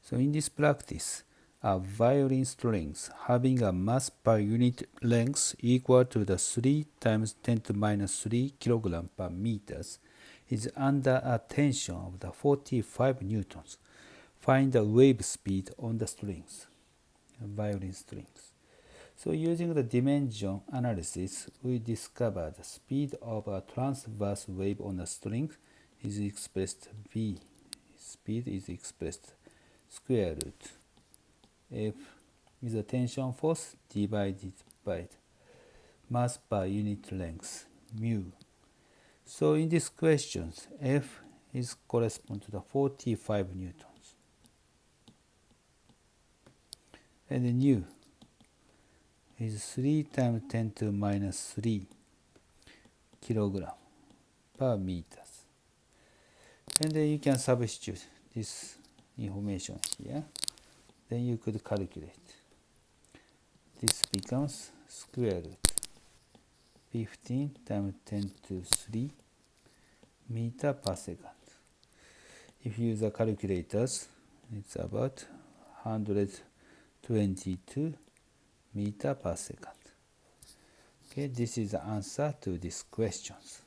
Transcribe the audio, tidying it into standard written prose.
So in this practice, a violin strings having a mass per unit length equal to the 3 times 10 to minus 3 kilogram per meters is under a tension of the 45 newtons. Find the wave speed on the strings, violin strings. So using the dimension analysis, we discovered the speed of a transverse wave on a string is expressed v. Speed is expressed square root F is the tension force divided by mass per unit length mu. So in these questions, F is correspond to the 45 newtons, and the nu is 3 times 10 to minus 3 kilogram per meters. And then you can substitute this information here. Then you could calculate. This becomes square root 15 times 10 to 3 meter per second. If you use the calculators, it's about 122 meter per second. Okay, this is the answer to these questions.